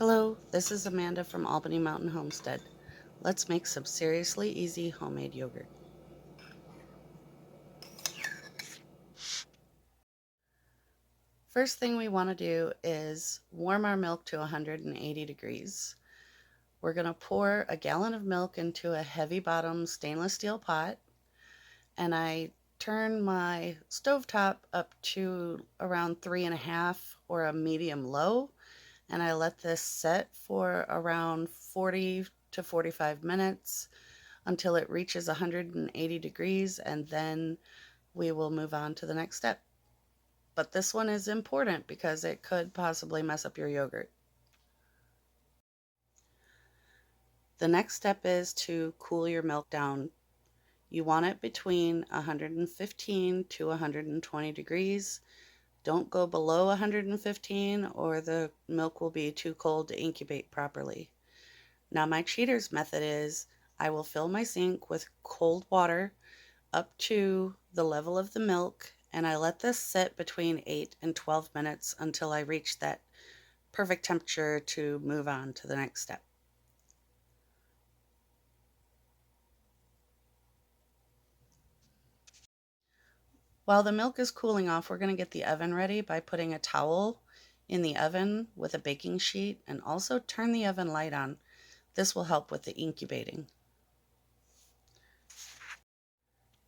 Hello, this is Amanda from Albany Mountain Homestead. Let's make some seriously easy homemade yogurt. First thing we want to do is warm our milk to 180 degrees. We're going to pour a gallon of milk into a heavy bottom stainless steel pot, and I turn my stovetop up to around 3.5 or a medium low, and I let this set for around 40 to 45 minutes until it reaches 180 degrees, and then we will move on to the next step. But this one is important because it could possibly mess up your yogurt. The next step is to cool your milk down. You want it between 115 to 120 degrees. Don't go below 115 or the milk will be too cold to incubate properly. Now my cheater's method is I will fill my sink with cold water up to the level of the milk, and I let this sit between 8 and 12 minutes until I reach that perfect temperature to move on to the next step. While the milk is cooling off, we're going to get the oven ready by putting a towel in the oven with a baking sheet and also turn the oven light on. This will help with the incubating.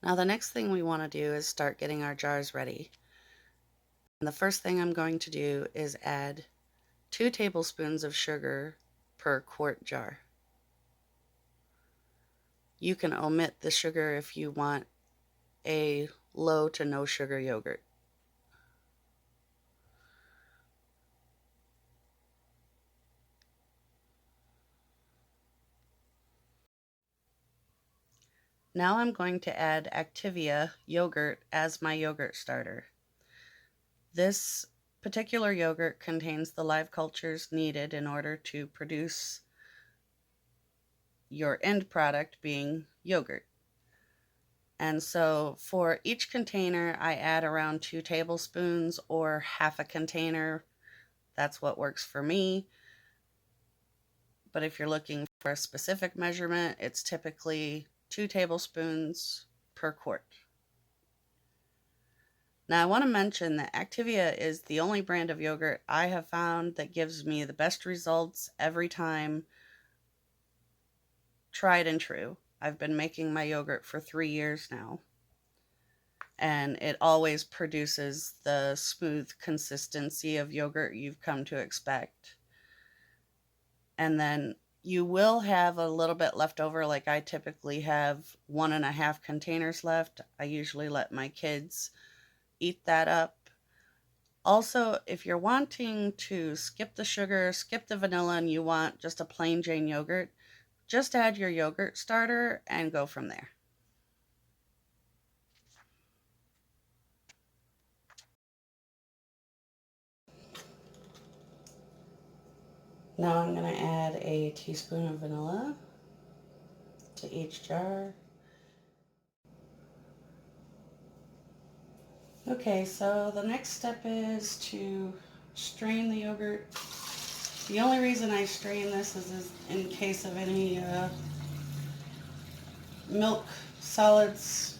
Now the next thing we want to do is start getting our jars ready. And the first thing I'm going to do is add 2 tablespoons of sugar per quart jar. You can omit the sugar if you want a low to no sugar yogurt. Now I'm going to add Activia yogurt as my yogurt starter. This particular yogurt contains the live cultures needed in order to produce your end product being yogurt. And so for each container, I add around 2 tablespoons or half a container. That's what works for me. But if you're looking for a specific measurement, it's typically 2 tablespoons per quart. Now I want to mention that Activia is the only brand of yogurt I have found that gives me the best results every time, tried and true. I've been making my yogurt for 3 years now, and it always produces the smooth consistency of yogurt you've come to expect. And then you will have a little bit left over, like I typically have 1.5 containers left. I usually let my kids eat that up. Also, if you're wanting to skip the sugar, skip the vanilla, and you want just a plain Jane yogurt, just add your yogurt starter and go from there. Now I'm going to add a teaspoon of vanilla to each jar. Okay, so the next step is to strain the yogurt. The only reason I strain this is in case of any milk solids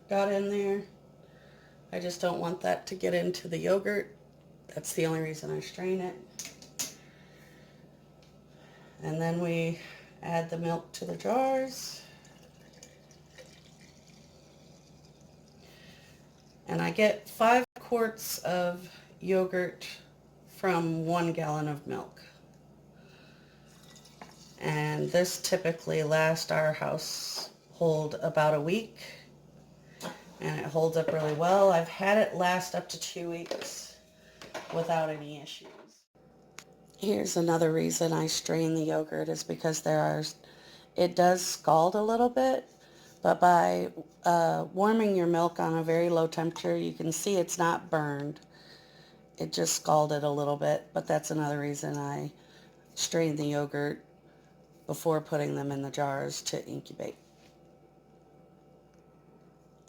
got in there. I just don't want that to get into the yogurt. That's the only reason I strain it. And then we add the milk to the jars. And I get 5 quarts of yogurt from 1 gallon of milk. And this typically lasts our household about a week. And it holds up really well. I've had it last up to 2 weeks without any issues. Here's another reason I strain the yogurt is because it does scald a little bit, but by warming your milk on a very low temperature, you can see it's not burned. It just scalded a little bit, but that's another reason I strain the yogurt before putting them in the jars to incubate.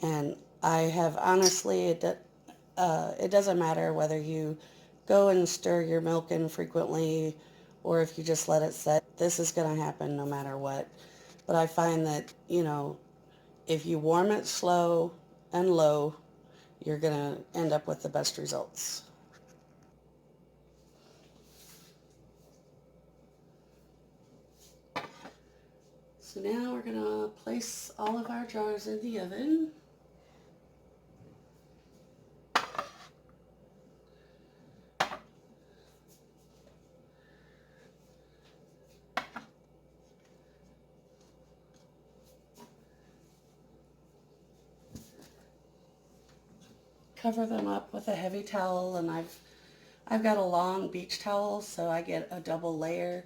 And I have honestly It doesn't matter whether you go and stir your milk in frequently or if you just let it set. This is going to happen no matter what. But I find that, if you warm it slow and low, you're going to end up with the best results. So now we're going to place all of our jars in the oven. Cover them up with a heavy towel, and I've got a long beach towel, so I get a double layer.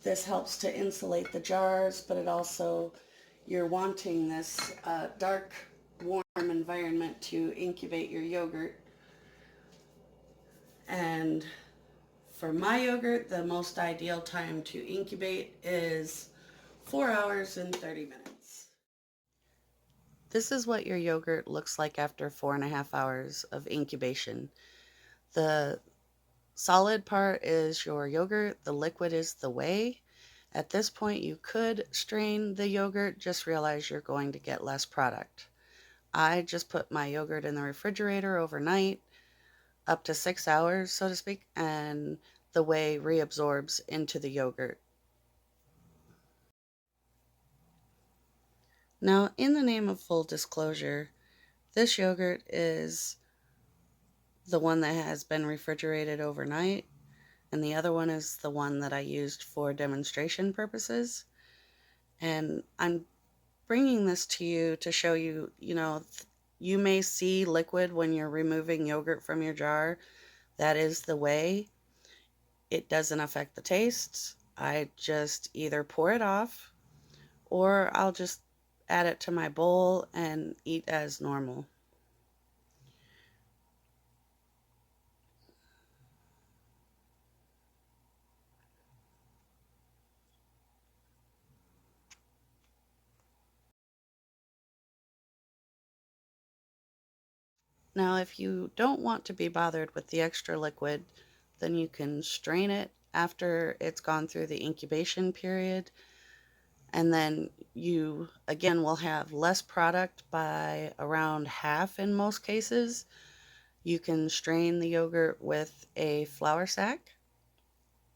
This helps to insulate the jars, but it also, you're wanting this dark, warm environment to incubate your yogurt. And for my yogurt, the most ideal time to incubate is 4 hours and 30 minutes. This is what your yogurt looks like after 4.5 hours of incubation. The solid part is your yogurt, the liquid is the whey. At this point, you could strain the yogurt, just realize you're going to get less product. I just put my yogurt in the refrigerator overnight, up to 6 hours, so to speak, and the whey reabsorbs into the yogurt. Now, in the name of full disclosure, this yogurt is the one that has been refrigerated overnight, and the other one is the one that I used for demonstration purposes. And I'm bringing this to you to show you, you may see liquid when you're removing yogurt from your jar. That is the whey. It doesn't affect the tastes. I just either pour it off or I'll just add it to my bowl and eat as normal. Now, if you don't want to be bothered with the extra liquid, then you can strain it after it's gone through the incubation period. And then you, again, will have less product by around half in most cases. You can strain the yogurt with a flour sack,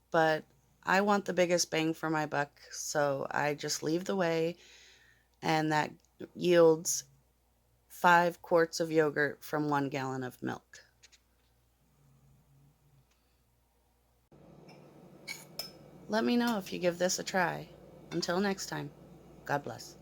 but I want the biggest bang for my buck, so I just leave the whey, and that yields 5 quarts of yogurt from 1 gallon of milk. Let me know if you give this a try. Until next time, God bless.